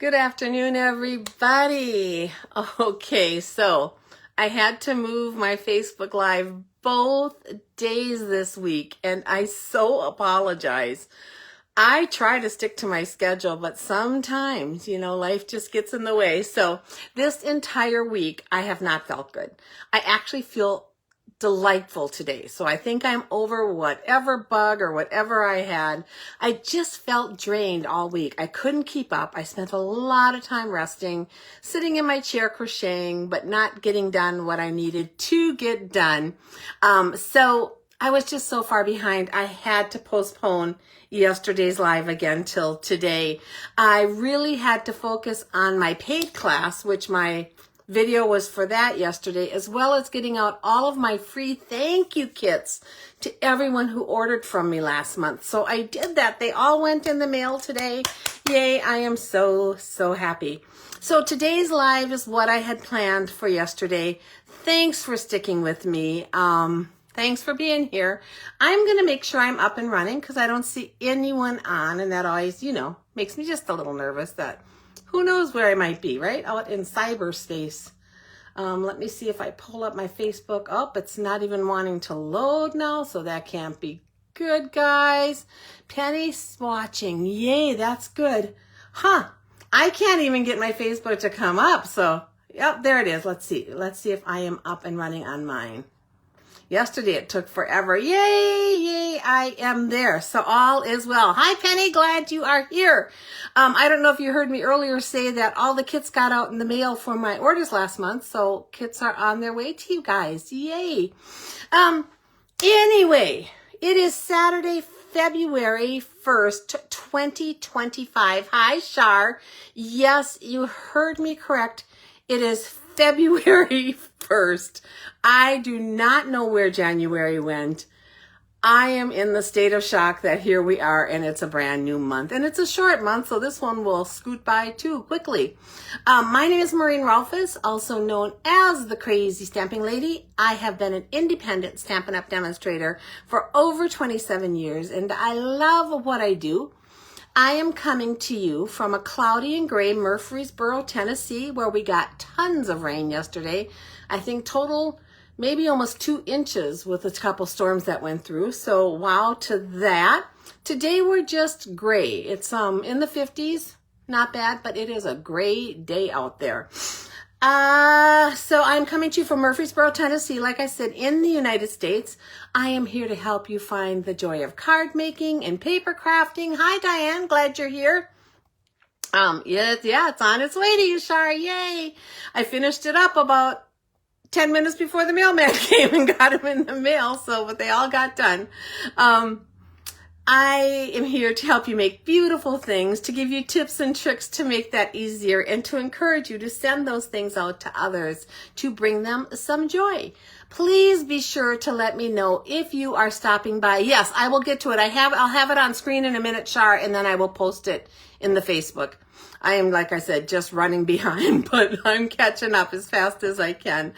Good afternoon, everybody. Okay, so I had to move my Facebook Live both days this week, and I so apologize. I try to stick to my schedule, but sometimes, life just gets in the way. So this entire week, I have not felt good. I actually feel delightful today. So I think I'm over whatever bug or whatever I had. I just felt drained all week. I couldn't keep up. I spent a lot of time resting, sitting in my chair crocheting, but not getting done what I needed to get done. So I was just so far behind. I had to postpone yesterday's live again till today. I really had to focus on my paid class, which my video was for that yesterday, as well as getting out all of my free thank you kits to everyone who ordered from me last month. So I did that. They all went in the mail today. Yay, I am so happy. So today's live is what I had planned for yesterday. Thanks for sticking with me. Thanks for being here. I'm going to make sure I'm up and running because I don't see anyone on, and that always, makes me just a little nervous that who knows where I might be, right? Out in cyberspace. Let me see if I pull up my Facebook. Oh, it's not even wanting to load now, so that can't be good, guys. Penny's watching. Yay, that's good. I can't even get my Facebook to come up, so, yep, there it is. Let's see. Let's see if I am up and running on mine. Yesterday it took forever. Yay, I am there. So all is well. Hi, Penny. Glad you are here. I don't know if you heard me earlier say that all the kits got out in the mail for my orders last month. So kits are on their way to you guys. Yay. Anyway, it is Saturday, February 1st, 2025. Hi, Shar. Yes, you heard me correct. It is February 1st. I do not know where January went. I am in the state of shock that here we are and it's a brand new month. And it's a short month, so this one will scoot by too quickly. My name is Maureen Rolfes, also known as the Crazy Stamping Lady. I have been an independent Stampin' Up! Demonstrator for over 27 years, and I love what I do. I am coming to you from a cloudy and gray Murfreesboro, Tennessee, where we got tons of rain yesterday. I think total maybe almost 2 inches with a couple storms that went through. So wow to that. Today we're just gray. It's in the 50s. Not bad, but it is a gray day out there. So I'm coming to you from Murfreesboro, Tennessee, like I said, in the United States. I am here to help you find the joy of card making and paper crafting. Hi, Diane. Glad you're here. It's on its way to you, Shar. Yay. I finished it up about 10 minutes before the mailman came and got them in the mail. But they all got done. I am here to help you make beautiful things, to give you tips and tricks to make that easier, and to encourage you to send those things out to others to bring them some joy. Please be sure to let me know if you are stopping by. Yes, I will get to it. I'll have it on screen in a minute, Shar, and then I will post it in the Facebook. I am, like I said, just running behind, but I'm catching up as fast as I can.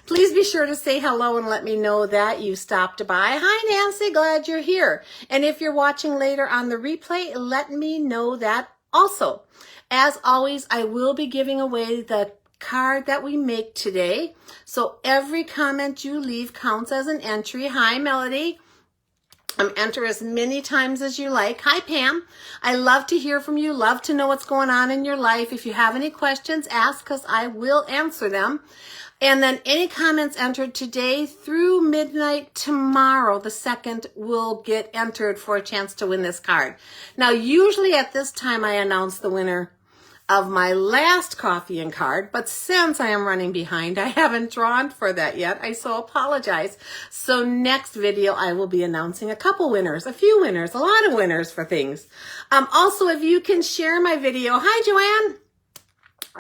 Please be sure to say hello and let me know that you stopped by. Hi, Nancy. Glad you're here. And if you're watching later on the replay, let me know that also. As always, I will be giving away the card that we make today. So every comment you leave counts as an entry. Hi, Melody. Enter as many times as you like. Hi, Pam. I love to hear from you. Love to know what's going on in your life. If you have any questions, ask because I will answer them. And then any comments entered today through midnight tomorrow, the 2nd, will get entered for a chance to win this card. Now, usually at this time, I announce the winner of my last coffee and card, but since I am running behind, I haven't drawn for that yet. I so apologize. So next video, I will be announcing a couple winners, a few winners, a lot of winners for things. Also, if you can share my video. Hi,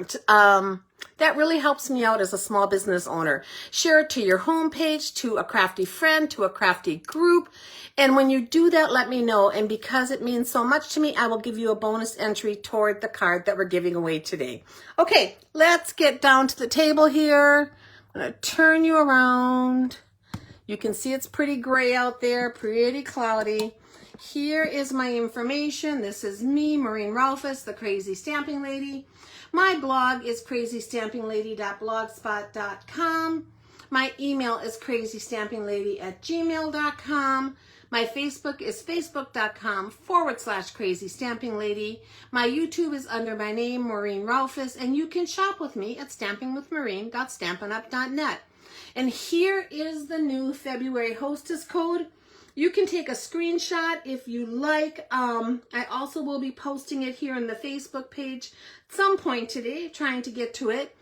Joanne. That really helps me out as a small business owner. Share it to your homepage, to a crafty friend, to a crafty group. And when you do that, let me know. And because it means so much to me, I will give you a bonus entry toward the card that we're giving away today. Okay, let's get down to the table here. I'm going to turn you around. You can see it's pretty gray out there, pretty cloudy. Here is my information. This is me, Maureen Rolfes, the Crazy Stamping Lady. My blog is crazystampinglady.blogspot.com. My email is crazystampinglady@gmail.com. My Facebook is facebook.com/crazystampinglady. My YouTube is under my name, Maureen Rolfes, and you can shop with me at stampingwithmaureen.stampinup.net. And here is the new February hostess code. You can take a screenshot if you like. I also will be posting it here in the Facebook page at some point today, trying to get to it.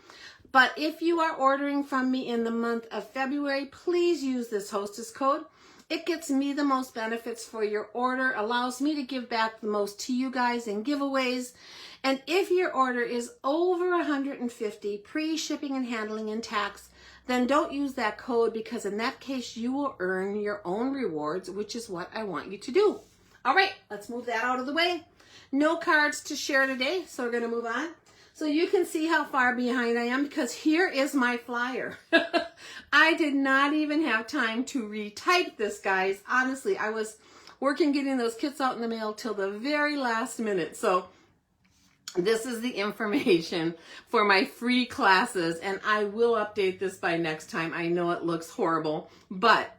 But if you are ordering from me in the month of February, please use this hostess code. It gets me the most benefits for your order, allows me to give back the most to you guys in giveaways. And if your order is over $150, pre-shipping and handling and tax, then don't use that code, because in that case you will earn your own rewards, which is what I want you to do. All right, let's move that out of the way. No cards to share today, so we're going to move on. So you can see how far behind I am, because here is my flyer. I did not even have time to retype this, guys. Honestly, I was working getting those kits out in the mail till the very last minute. So this is the information for my free classes, and I will update this by next time. I know it looks horrible, but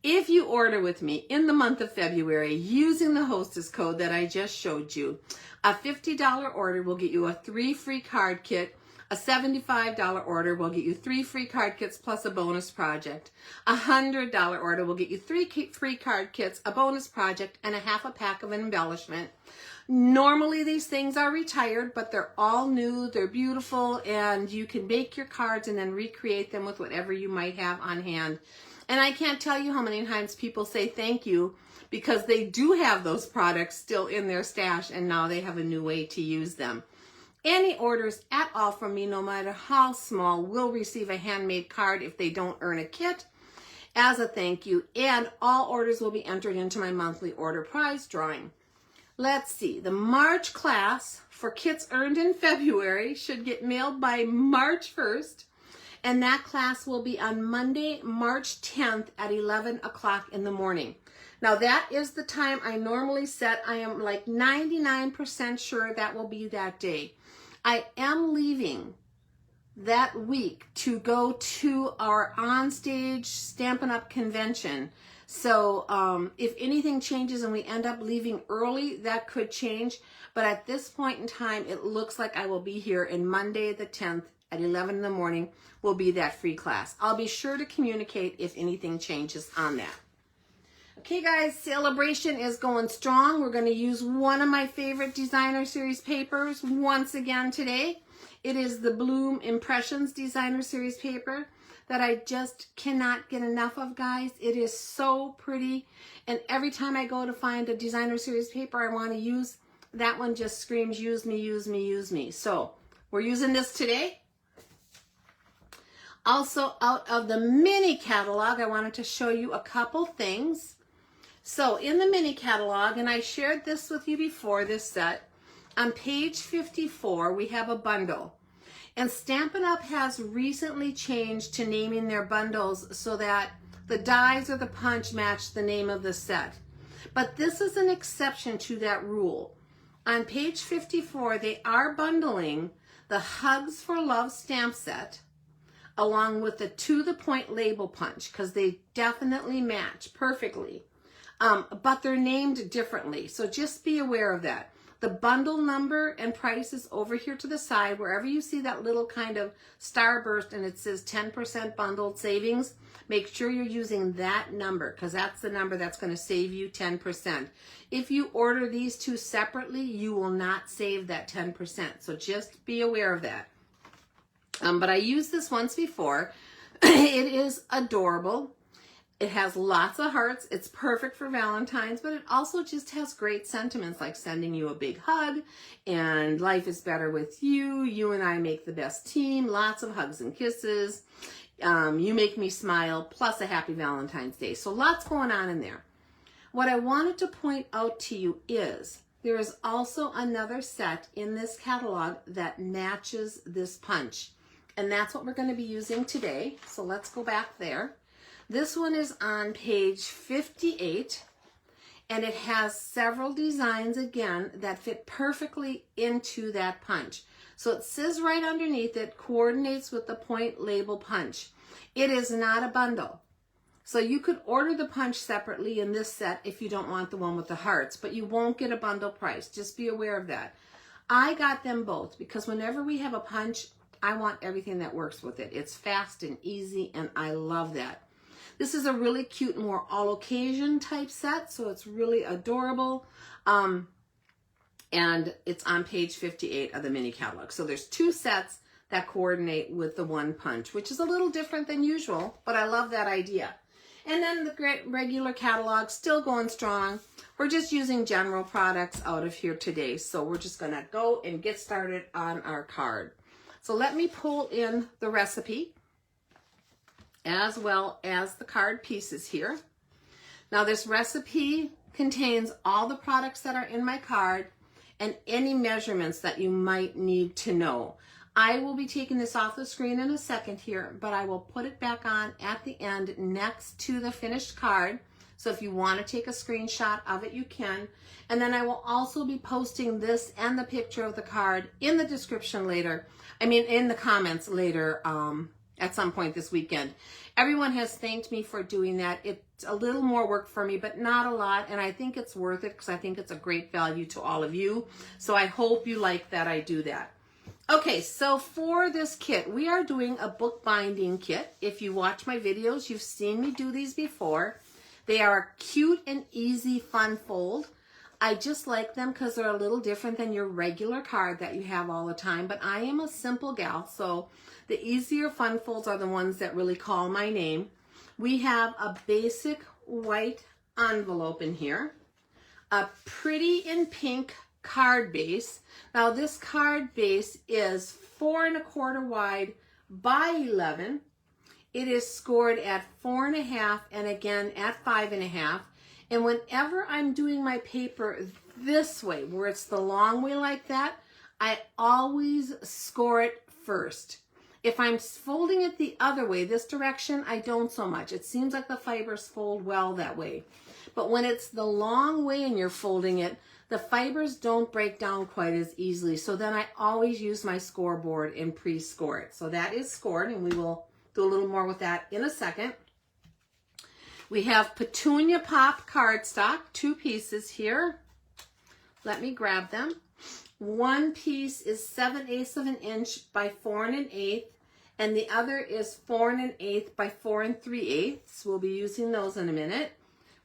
if you order with me in the month of February using the hostess code that I just showed you, a $50 order will get you a 3 free card kit. A $75 order will get you 3 free card kits plus a bonus project. A $100 order will get you 3 free card kits, a bonus project, and a half a pack of embellishment. Normally these things are retired, but they're all new, they're beautiful, and you can make your cards and then recreate them with whatever you might have on hand. And I can't tell you how many times people say thank you, because they do have those products still in their stash and now they have a new way to use them. Any orders at all from me, no matter how small, will receive a handmade card if they don't earn a kit as a thank you, and all orders will be entered into my monthly order prize drawing. Let's see, the March class for kits earned in February should get mailed by March 1st, and that class will be on Monday, March 10th at 11 o'clock in the morning. Now that is the time I normally set. I am like 99% sure that will be that day. I am leaving that week to go to our onstage Stampin' Up! Convention. So if anything changes and we end up leaving early, that could change. But at this point in time, it looks like I will be here, and Monday the 10th at 11 in the morning will be that free class. I'll be sure to communicate if anything changes on that. Okay guys, Celebration is going strong. We're going to use one of my favorite Designer Series papers once again today. It is the Bloom Impressions Designer Series paper that I just cannot get enough of, guys. It is so pretty, and every time I go to find a Designer Series paper I want to use, that one just screams use me, use me, use me. So we're using this today. Also, out of the mini catalog, I wanted to show you a couple things. So in the mini catalog, and I shared this with you before, this set, on page 54, we have a bundle. And Stampin' Up! Has recently changed to naming their bundles so that the dies or the punch match the name of the set. But this is an exception to that rule. On page 54, they are bundling the Hugs for Love stamp set along with the To the Point label punch, because they definitely match perfectly. But they're named differently, so just be aware of that. The bundle number and price is over here to the side. Wherever you see that little kind of starburst and it says 10% bundled savings, make sure you're using that number, because that's the number that's going to save you 10%. If you order these two separately, you will not save that 10%, so just be aware of that. But I used this once before. It is adorable. It has lots of hearts. It's perfect for Valentine's, but it also just has great sentiments like sending you a big hug and life is better with you. You and I make the best team. Lots of hugs and kisses. You make me smile, plus a happy Valentine's Day. So lots going on in there. What I wanted to point out to you is there is also another set in this catalog that matches this punch. And that's what we're going to be using today. So let's go back there. This one is on page 58, And it has several designs, again, that fit perfectly into that punch. So it says right underneath, it coordinates with the point label punch. It is not a bundle. So you could order the punch separately in this set if you don't want the one with the hearts, but you won't get a bundle price. Just be aware of that. I got them both because whenever we have a punch, I want everything that works with it. It's fast and easy, and I love that. This is a really cute, more all-occasion type set, so it's really adorable. And it's on page 58 of the mini catalog. So there's 2 sets that coordinate with the one punch, which is a little different than usual, but I love that idea. And then the regular catalog, still going strong. We're just using general products out of here today. So we're just gonna go and get started on our card. So let me pull in the recipe as well as the card pieces here. Now this recipe contains all the products that are in my card and any measurements that you might need to know. I will be taking this off the screen in a second here, but I will put it back on at the end next to the finished card. So if you want to take a screenshot of it, you can. And then I will also be posting this and the picture of the card in the description later. I mean, in the comments later at some point this weekend. Everyone has thanked me for doing that. It's a little more work for me, but not a lot. And I think it's worth it because I think it's a great value to all of you. So I hope you like that I do that. Okay, so for this kit, we are doing a bookbinding kit. If you watch my videos, you've seen me do these before. They are a cute and easy fun fold. I just like them because they're a little different than your regular card that you have all the time, but I am a simple gal, so the easier fun folds are the ones that really call my name. We have a basic white envelope in here, a pretty in pink card base. Now this card base is 4 1/4 wide by 11. It is scored at 4 1/2 and again at 5 1/2. And whenever I'm doing my paper this way, where it's the long way like that, I always score it first. If I'm folding it the other way, this direction, I don't so much. It seems like the fibers fold well that way. But when it's the long way and you're folding it, the fibers don't break down quite as easily. So then I always use my scoreboard and pre-score it. So that is scored, and we will do a little more with that in a second. We have Petunia Pop cardstock, 2 pieces here. Let me grab them. One piece is 7/8 of an inch by 4 1/8, and the other is 4 1/8 by 4 3/8. We'll be using those in a minute.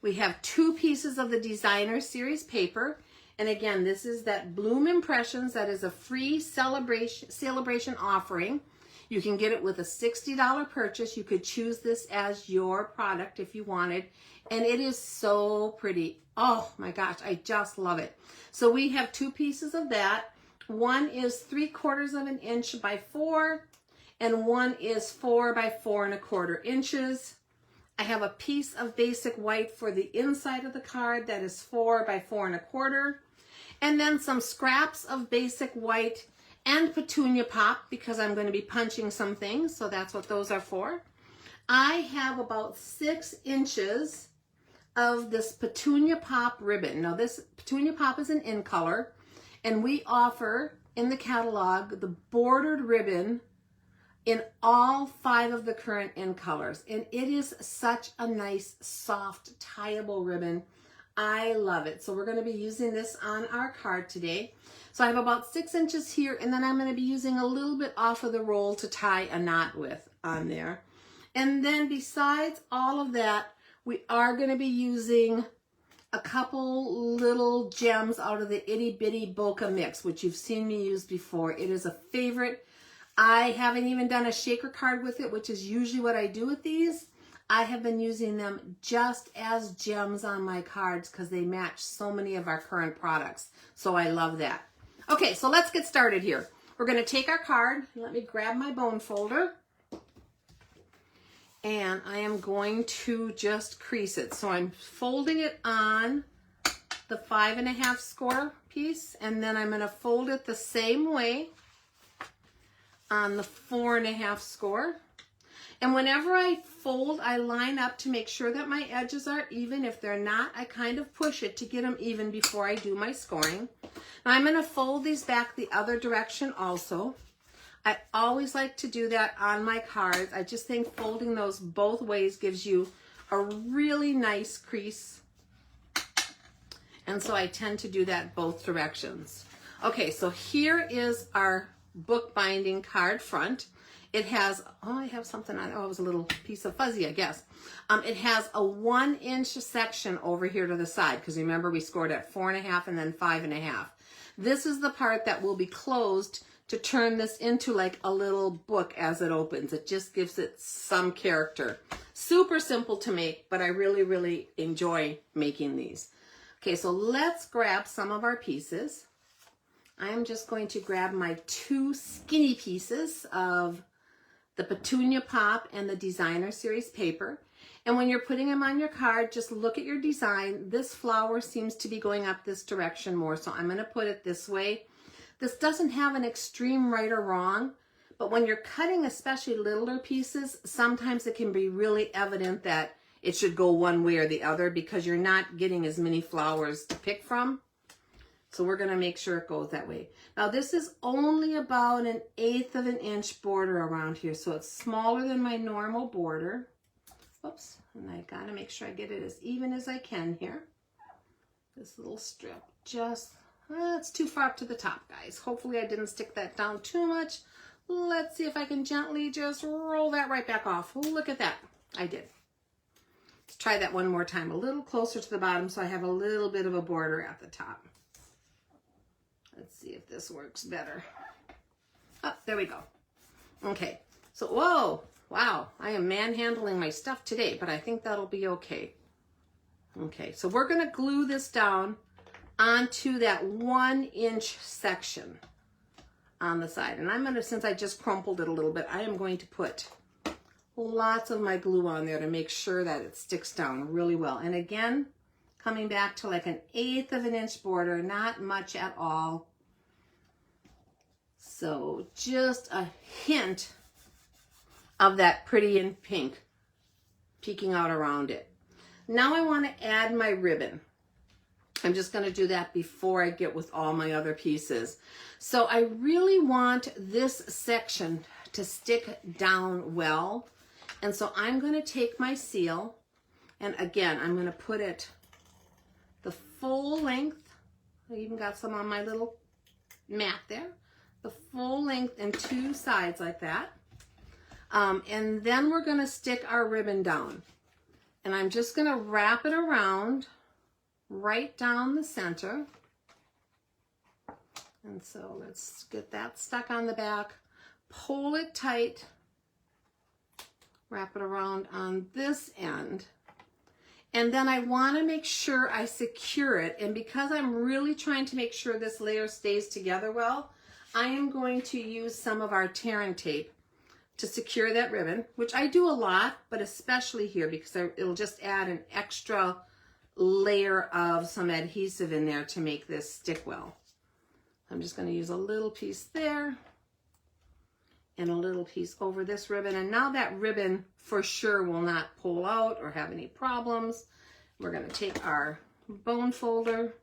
We have 2 pieces of the Designer Series paper. And again, this is that Bloom Impressions. That is a free celebration offering. You can get it with a $60 purchase. You could choose this as your product if you wanted. And it is so pretty. Oh my gosh, I just love it. So we have 2 pieces of that. One is 3/4 of an inch by 4, and one is 4 by 4 1/4 inches. I have a piece of basic white for the inside of the card that is 4 by 4 1/4. And then some scraps of basic white and Petunia Pop because I'm going to be punching some things. So that's what those are for. I have about 6 inches of this Petunia Pop ribbon. Now this Petunia Pop is an in color, and we offer in the catalog the bordered ribbon in all 5 of the current in colors. And it is such a nice, soft, tieable ribbon. I love it. So we're going to be using this on our card today. So I have about 6 inches here, and then I'm going to be using a little bit off of the roll to tie a knot with on there. And then besides all of that, we are going to be using a couple little gems out of the Itty Bitty Bokeh Mix, which you've seen me use before. It is a favorite. I haven't even done a shaker card with it, which is usually what I do with these. I have been using them just as gems on my cards because they match so many of our current products. So I love that. Okay, so let's get started here. We're going to take our card. Let me grab my bone folder. And I am going to just crease it. So I'm folding it on the 5 1/2 score piece. And then I'm going to fold it the same way on the 4 1/2 score. And whenever I fold, I line up to make sure that my edges are even. If they're not, I kind of push it to get them even before I do my scoring. Now I'm going to fold these back the other direction also. I always like to do that on my cards. I just think folding those both ways gives you a really nice crease. And so I tend to do that both directions. Okay, so here is our bookbinding card front. It has, oh, I have something on, oh, it was a little piece of fuzzy, I guess. It has a 1-inch section over here to the side, because remember we scored at 4.5 and then 5.5. This is the part that will be closed to turn this into like a little book as it opens. It just gives it some character. Super simple to make, but I really, really enjoy making these. Okay, so let's grab some of our pieces. I am just going to grab my 2 skinny pieces of the Petunia Pop and the Designer Series paper. And when you're putting them on your card, just look at your design. This flower seems to be going up this direction more, so I'm going to put it this way. This doesn't have an extreme right or wrong, but when you're cutting especially littler pieces, sometimes it can be really evident that it should go one way or the other because you're not getting as many flowers to pick from. So we're going to make sure it goes that way. Now this is only about 1/8 of an inch border around here, so it's smaller than my normal border. Oops, and I got to make sure I get it as even as I can here. This little strip just, it's too far up to the top, guys. Hopefully I didn't stick that down too much. Let's see if I can gently just roll that right back off. Look at that. I did. Let's try that one more time, a little closer to the bottom so I have a little bit of a border at the top. Let's see if this works better. Oh, there we go. Okay, so, whoa, wow, I am manhandling my stuff today, but I think that'll be okay. Okay, so we're gonna glue this down onto that 1-inch section on the side. And I'm gonna, since I just crumpled it a little bit, I am going to put lots of my glue on there to make sure that it sticks down really well. And again, coming back to like 1/8 of an inch border, not much at all. So just a hint of that pretty in pink peeking out around it. Now I want to add my ribbon. I'm just going to do that before I get with all my other pieces. So I really want this section to stick down well. And so I'm going to take my seal, and again, I'm going to put it the full length. I even got some on my little mat there. The full length and 2 sides like that. And then we're going to stick our ribbon down. And I'm just going to wrap it around right down the center. And so let's get that stuck on the back. Pull it tight. Wrap it around on this end. And then I want to make sure I secure it. And because I'm really trying to make sure this layer stays together well, I am going to use some of our Terran tape to secure that ribbon, which I do a lot, but especially here because it'll just add an extra layer of some adhesive in there to make this stick well. I'm just going to use a little piece there and a little piece over this ribbon. And now that ribbon for sure will not pull out or have any problems. We're going to take our bone folder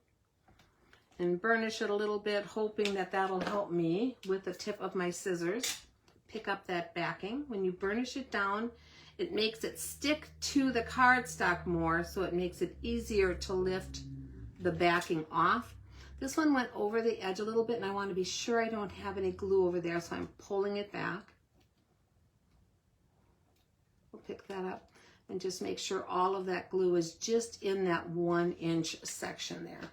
and burnish it a little bit, hoping that that'll help me with the tip of my scissors pick up that backing. When you burnish it down, it makes it stick to the cardstock more, so it makes it easier to lift the backing off. This one went over the edge a little bit, and I want to be sure I don't have any glue over there, so I'm pulling it back. We'll pick that up and just make sure all of that glue is just in that 1-inch section there.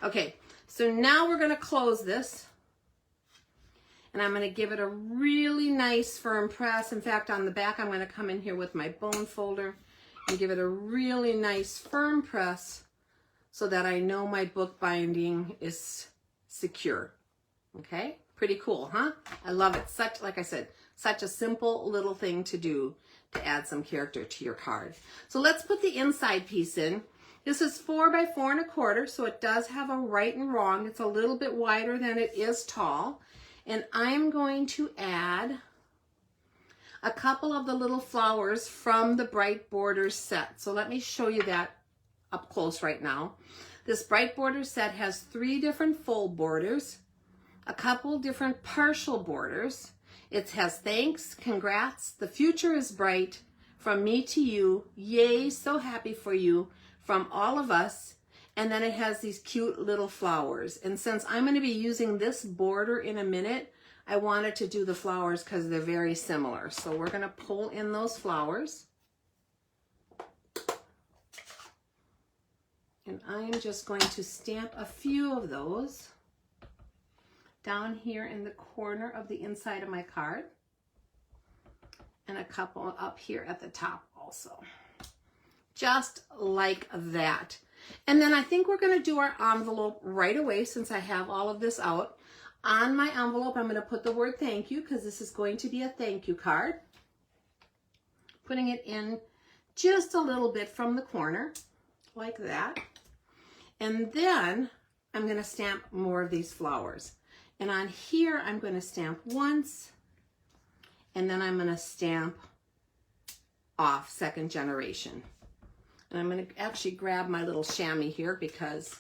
Okay, so now we're going to close this. And I'm going to give it a really nice firm press. In fact, on the back, I'm going to come in here with my bone folder and give it a really nice firm press so that I know my book binding is secure. Okay, pretty cool, huh? I love it. Such, like I said, such a simple little thing to do to add some character to your card. So let's put the inside piece in. This is 4 by 4 1/4, so it does have a right and wrong. It's a little bit wider than it is tall. And I'm going to add a couple of the little flowers from the Bright Borders set. So let me show you that up close right now. This Bright Borders set has 3 different full borders, a couple different partial borders. It has thanks, congrats, the future is bright, from me to you, yay, so happy for you, from all of us. And then it has these cute little flowers. And since I'm going to be using this border in a minute, I wanted to do the flowers because they're very similar. So we're going to pull in those flowers. And I'm just going to stamp a few of those down here in the corner of the inside of my card. And a couple up here at the top also. Just like that. And then I think we're going to do our envelope right away since I have all of this out. On my envelope, I'm going to put the word thank you because this is going to be a thank you card. Putting it in just a little bit from the corner, like that. And then I'm going to stamp more of these flowers. And on here, I'm going to stamp once. And then I'm going to stamp off second generation. And I'm going to actually grab my little chamois here because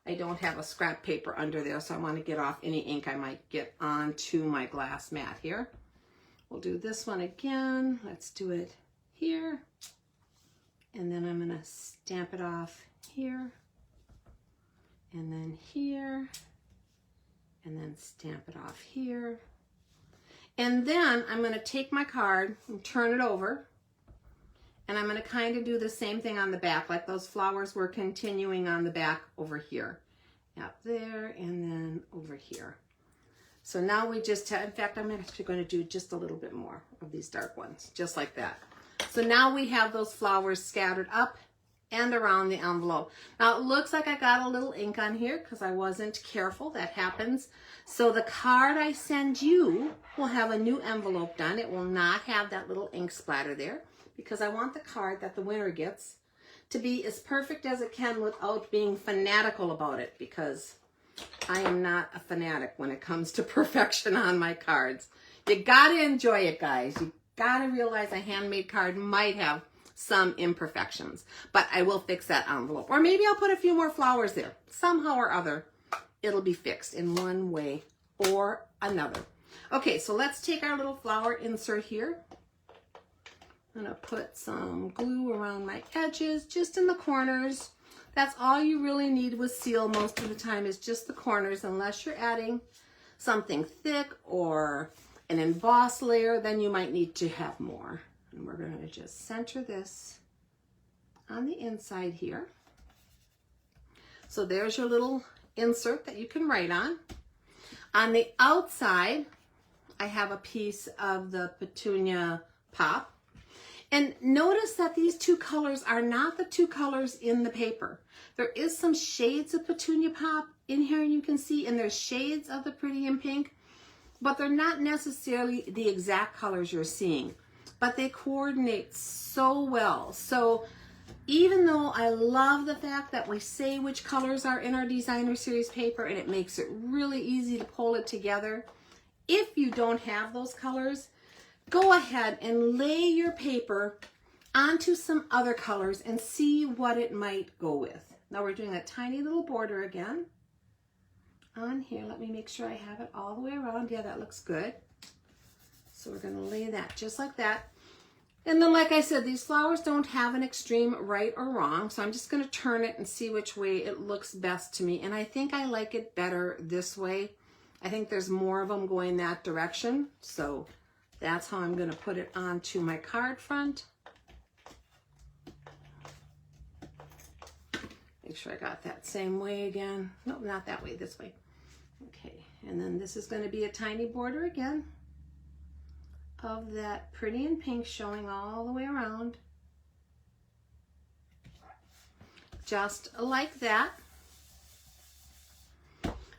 I don't have a scrap paper under there, so I want to get off any ink I might get onto my glass mat here. We'll do this one again. Let's do it here. And then I'm going to stamp it off here. And then here. And then stamp it off here. And then I'm going to take my card and turn it over. And I'm going to kind of do the same thing on the back, like those flowers were continuing on the back over here. Up there and then over here. So now we just have, in fact, I'm actually going to do just a little bit more of these dark ones, just like that. So now we have those flowers scattered up and around the envelope. Now it looks like I got a little ink on here because I wasn't careful. That happens. So the card I send you will have a new envelope done. It will not have that little ink splatter there because I want the card that the winner gets to be as perfect as it can without being fanatical about it, because I am not a fanatic when it comes to perfection on my cards. You gotta enjoy it, guys. You gotta realize a handmade card might have some imperfections, but I will fix that envelope. Or maybe I'll put a few more flowers there. Somehow or other, it'll be fixed in one way or another. Okay, so let's take our little flower insert here. I'm gonna put some glue around my edges, just in the corners. That's all you really need with seal most of the time, is just the corners, unless you're adding something thick or an embossed layer, then you might need to have more. And we're gonna just center this on the inside here. So there's your little insert that you can write on. On the outside, I have a piece of the Petunia Pop. And notice that these two colors are not the two colors in the paper. There is some shades of Petunia Pop in here, and you can see, and there's shades of the Pretty in Pink, but they're not necessarily the exact colors you're seeing, but they coordinate so well. So even though I love the fact that we say which colors are in our designer series paper, and it makes it really easy to pull it together, if you don't have those colors, go ahead and lay your paper onto some other colors and see what it might go with. Now we're doing a tiny little border again on here. Let me make sure I have it all the way around. Yeah, that looks good. So we're going to lay that just like that. And then, like I said, these flowers don't have an extreme right or wrong, so I'm just going to turn it and see which way it looks best to me. And I think I like it better this way. I think there's more of them going that direction, so that's how I'm going to put it onto my card front. Make sure I got that same way again. No, not that way, this way. Okay, and then this is going to be a tiny border again of that Pretty in Pink showing all the way around. Just like that.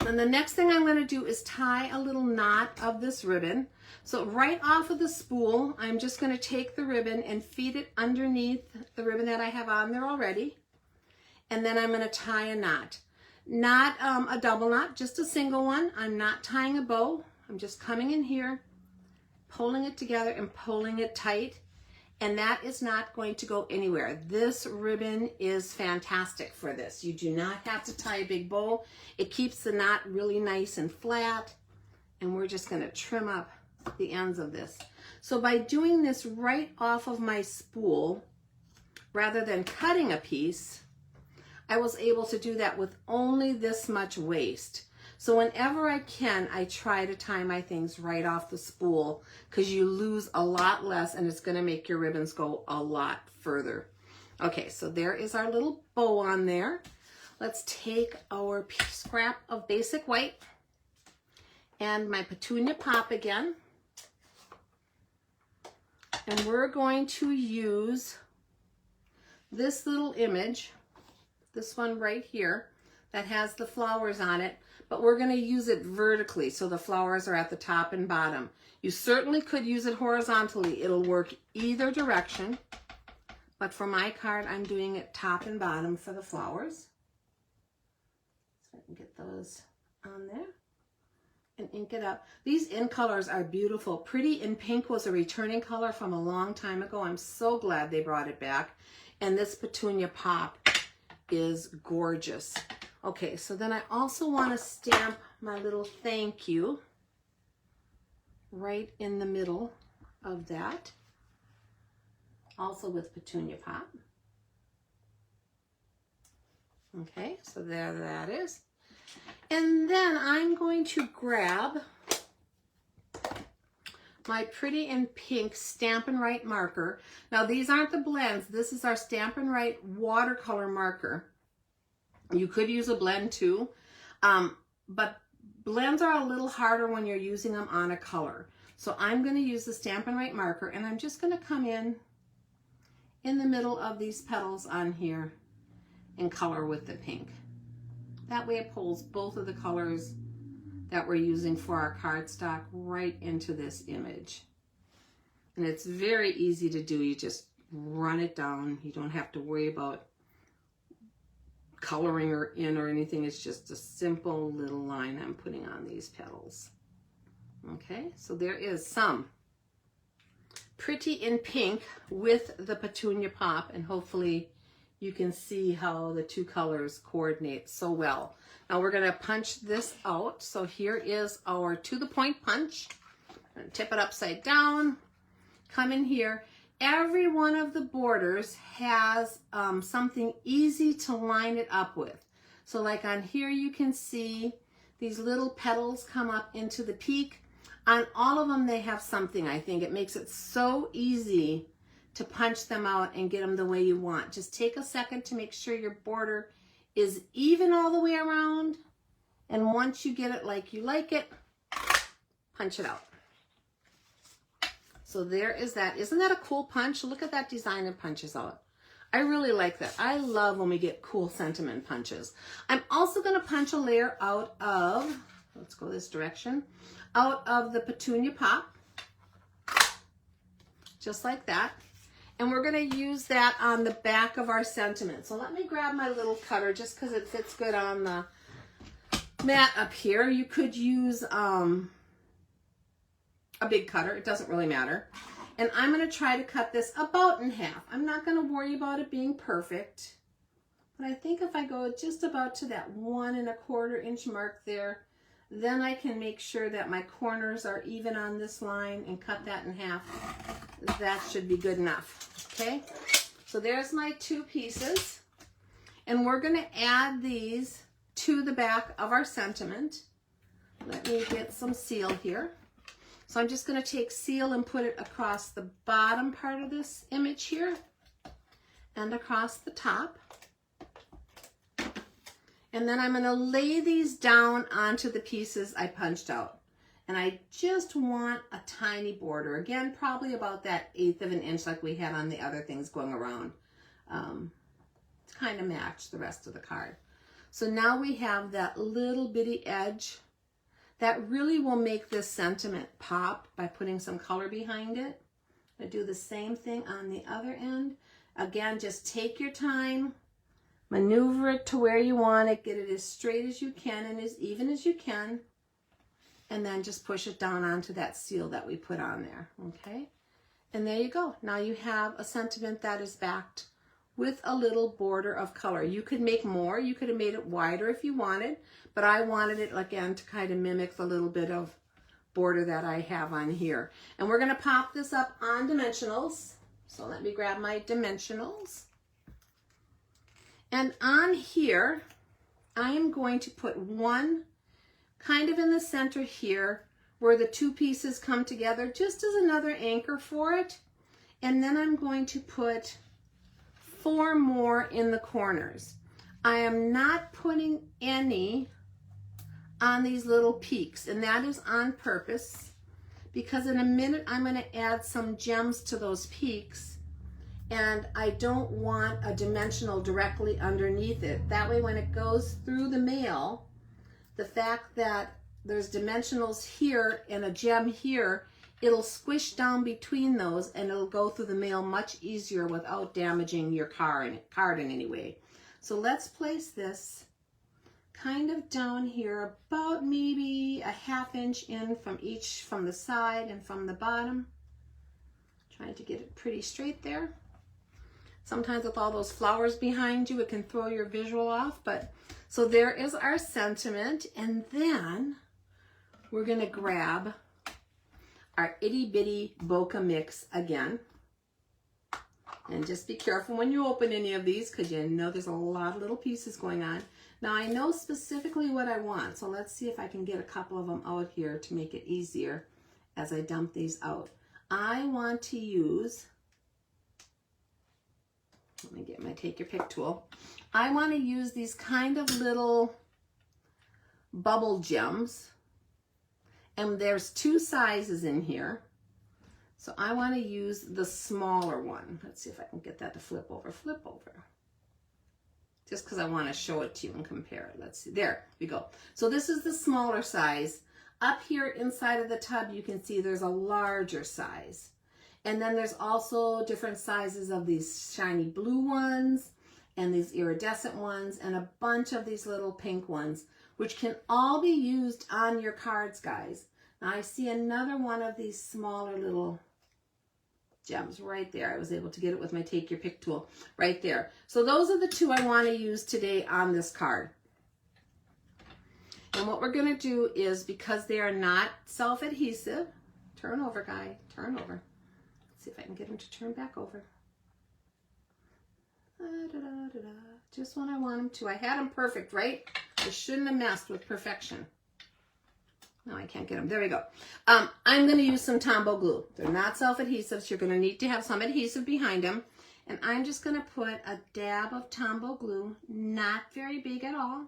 Then the next thing I'm going to do is tie a little knot of this ribbon. So right off of the spool, I'm just going to take the ribbon and feed it underneath the ribbon that I have on there already. And then I'm going to tie a knot. Not a double knot, just a single one. I'm not tying a bow. I'm just coming in here, pulling it together and pulling it tight. And that is not going to go anywhere. This ribbon is fantastic for this. You do not have to tie a big bow. It keeps the knot really nice and flat. And we're just going to trim up the ends of this. So by doing this right off of my spool, rather than cutting a piece, I was able to do that with only this much waste. So whenever I can, I try to tie my things right off the spool because you lose a lot less and it's going to make your ribbons go a lot further. Okay, so there is our little bow on there. Let's take our scrap of basic white and my Petunia Pop again. And we're going to use this little image, this one right here, that has the flowers on it. But we're going to use it vertically so the flowers are at the top and bottom. You certainly could use it horizontally. It'll work either direction. But for my card, I'm doing it top and bottom for the flowers. So I can get those on there and ink it up. These in colors are beautiful. Pretty in Pink was a returning color from a long time ago. I'm so glad they brought it back. And this Petunia Pop is gorgeous. Okay, so then I also want to stamp my little thank you right in the middle of that, also with Petunia Pop. Okay, so there that is. And then I'm going to grab my Pretty in Pink Stampin' Write marker. Now these aren't the blends. This is our Stampin' Write watercolor marker. You could use a blend too, but blends are a little harder when you're using them on a color. So I'm going to use the Stampin' Write marker and I'm just going to come in the middle of these petals on here and color with the pink. That way it pulls both of the colors that we're using for our cardstock right into this image. And it's very easy to do. You just run it down. You don't have to worry about coloring or in or anything. It's just a simple little line I'm putting on these petals. Okay, so there is some Pretty in Pink with the Petunia Pop, and hopefully you can see how the two colors coordinate so well. Now we're going to punch this out. So here is our to the point punch. I'm going to tip it upside down, come in here. Every one of the borders has something easy to line it up with. So like on here you can see these little petals come up into the peak. On all of them they have something, I think. It makes it so easy to punch them out and get them the way you want. Just take a second to make sure your border is even all the way around. And once you get it like you like it, punch it out. So there is that. Isn't that a cool punch? Look at that design it punches out. I really like that. I love when we get cool sentiment punches. I'm also going to punch a layer out of, let's go this direction, out of the Petunia Pop. Just like that. And we're going to use that on the back of our sentiment. So let me grab my little cutter just because it fits good on the mat up here. You could use a big cutter. It doesn't really matter. And I'm going to try to cut this about in half. I'm not going to worry about it being perfect. But I think if I go just about to that 1 1/4 inch mark there, then I can make sure that my corners are even on this line and cut that in half. That should be good enough. Okay, so there's my two pieces. And we're going to add these to the back of our sentiment. Let me get some seal here. So I'm just going to take seal and put it across the bottom part of this image here and across the top. And then I'm going to lay these down onto the pieces I punched out. And I just want a tiny border. Again, probably about that 1/8 of an inch like we had on the other things going around. To kind of match the rest of the card. So now we have that little bitty edge that really will make this sentiment pop by putting some color behind it. I do the same thing on the other end. Again, just take your time. Maneuver it to where you want it. Get it as straight as you can and as even as you can. and then just push it down onto that seal that we put on there, okay? And there you go. Now you have a sentiment that is backed with a little border of color. You could make more. You could have made it wider if you wanted, but I wanted it, again, to kind of mimic the little bit of border that I have on here. And we're going to pop this up on dimensionals. So let me grab my dimensionals. And on here, I am going to put one kind of in the center here where the two pieces come together, just as another anchor for it. And then I'm going to put 4 more in the corners. I am not putting any on these little peaks, and that is on purpose, because in a minute I'm going to add some gems to those peaks, and I don't want a dimensional directly underneath it. That way when it goes through the mail, the fact that there's dimensionals here and a gem here, it'll squish down between those and it'll go through the mail much easier without damaging your card in any way. So let's place this kind of down here, about maybe a ½ inch in from the side and from the bottom. Trying to get it pretty straight there. Sometimes with all those flowers behind you, it can throw your visual off, but so there is our sentiment. And then we're going to grab our itty bitty bokeh mix again. And just be careful when you open any of these, because you know there's a lot of little pieces going on. Now I know specifically what I want, so let's see if I can get a couple of them out here to make it easier as I dump these out. I want to use, let me get my take your pick tool. I want to use these kind of little bubble gems, and there's 2 sizes in here. So I want to use the smaller one. Let's see if I can get that to flip over. Just because I want to show it to you and compare it. Let's see. There we go. So this is the smaller size. Up here inside of the tub, you can see there's a larger size. And then there's also different sizes of these shiny blue ones and these iridescent ones and a bunch of these little pink ones, which can all be used on your cards, guys. Now I see another one of these smaller little gems right there. I was able to get it with my take your pick tool right there. So those are the 2 I want to use today on this card. And what we're going to do is, because they are not self-adhesive, turn over, guy, turn over. Let's see if I can get him to turn back over. Just when I want him to. I had him perfect, right? I shouldn't have messed with perfection. No, I can't get them. There we go. I'm going to use some Tombow glue. They're not self-adhesive, so you're going to need to have some adhesive behind them. And I'm just going to put a dab of Tombow glue, not very big at all.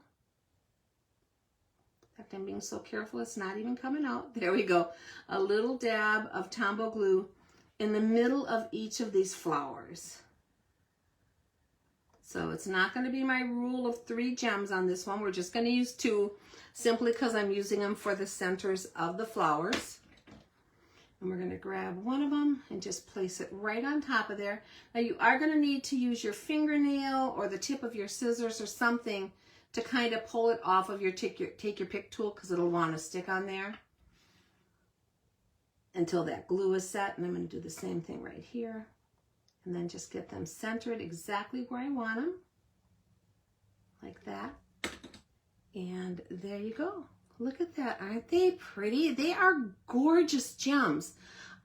In fact, I'm being so careful it's not even coming out. There we go. A little dab of Tombow glue in the middle of each of these flowers. So it's not going to be my rule of 3 gems on this one. We're just going to use 2. Simply because I'm using them for the centers of the flowers. And we're going to grab one of them and just place it right on top of there. Now you are going to need to use your fingernail or the tip of your scissors or something to kind of pull it off of your take your pick tool, because it'll want to stick on there until that glue is set. And I'm going to do the same thing right here. And then just get them centered exactly where I want them. Like that. And there you go. Look at that. Aren't they pretty? They are gorgeous gems.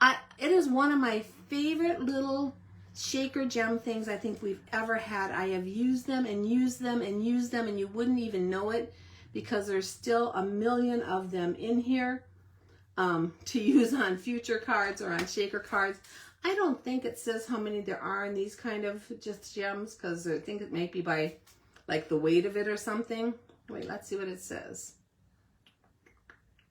It is one of my favorite little shaker gem things I think we've ever had. I have used them and used them and used them, and you wouldn't even know it, because there's still a million of them in here to use on future cards or on shaker cards. I don't think it says how many there are in these kind of just gems, because I think it might be by like the weight of it or something. Wait, let's see what it says.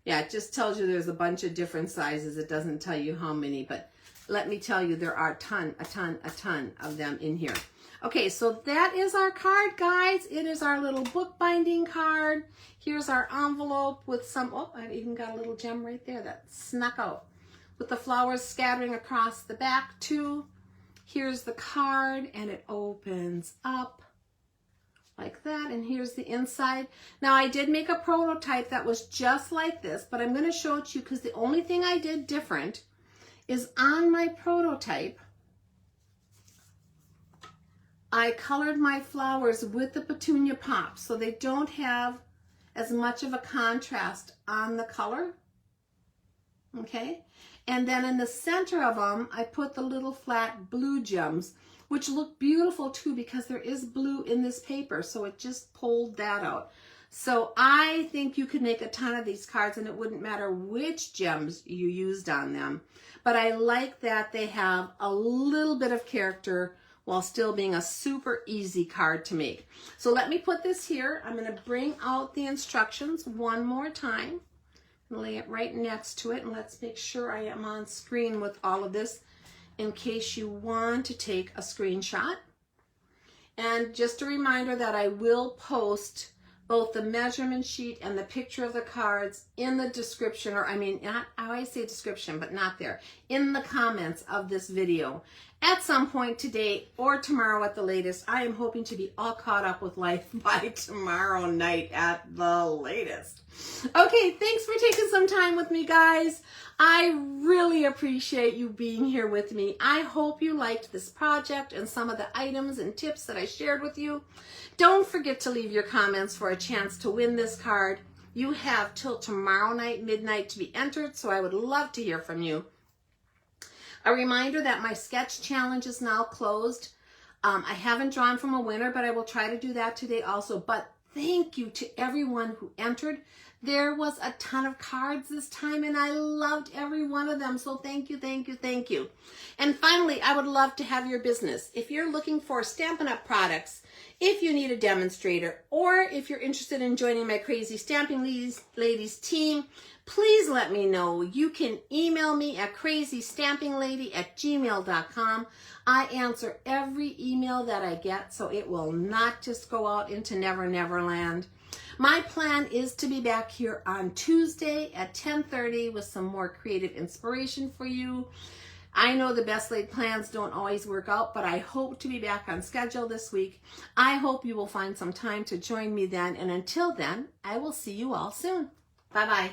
Yeah, it just tells you there's a bunch of different sizes. It doesn't tell you how many, but let me tell you, there are a ton of them in here. Okay, so that is our card, guys. It is our little bookbinding card. Here's our envelope with some, oh, I even got a little gem right there that snuck out, with the flowers scattering across the back too. Here's the card, and it opens up like that. And here's the inside. Now I did make a prototype that was just like this, but I'm going to show it to you because the only thing I did different is on my prototype, I colored my flowers with the Petunia Pops so they don't have as much of a contrast on the color. Okay, and then in the center of them, I put the little flat blue gems, which look beautiful too because there is blue in this paper, so it just pulled that out. So I think you could make a ton of these cards and it wouldn't matter which gems you used on them. But I like that they have a little bit of character while still being a super easy card to make. So let me put this here. I'm going to bring out the instructions one more time and lay it right next to it. And let's make sure I am on screen with all of this in case you want to take a screenshot. And just a reminder that I will post both the measurement sheet and the picture of the cards in the description, or I mean, not, I always say description, but not there, in the comments of this video at some point today or tomorrow at the latest. I am hoping to be all caught up with life by tomorrow night at the latest. Okay, thanks for taking some time with me, guys. I really appreciate you being here with me. I hope you liked this project and some of the items and tips that I shared with you. Don't forget to leave your comments for a chance to win this card. You have till tomorrow night, midnight, to be entered, so I would love to hear from you. A reminder that my sketch challenge is now closed. I haven't drawn from a winner, but I will try to do that today also. But thank you to everyone who entered. There was a ton of cards this time, and I loved every one of them. So thank you, thank you, thank you. And finally, I would love to have your business. If you're looking for Stampin' Up! Products, if you need a demonstrator, or if you're interested in joining my Crazy Stamping Ladies team, please let me know. You can email me at crazystampinglady@gmail.com. I answer every email that I get, so it will not just go out into Never Never Land. My plan is to be back here on Tuesday at 10:30 with some more creative inspiration for you. I know the best laid plans don't always work out, but I hope to be back on schedule this week. I hope you will find some time to join me then, and until then, I will see you all soon. Bye-bye.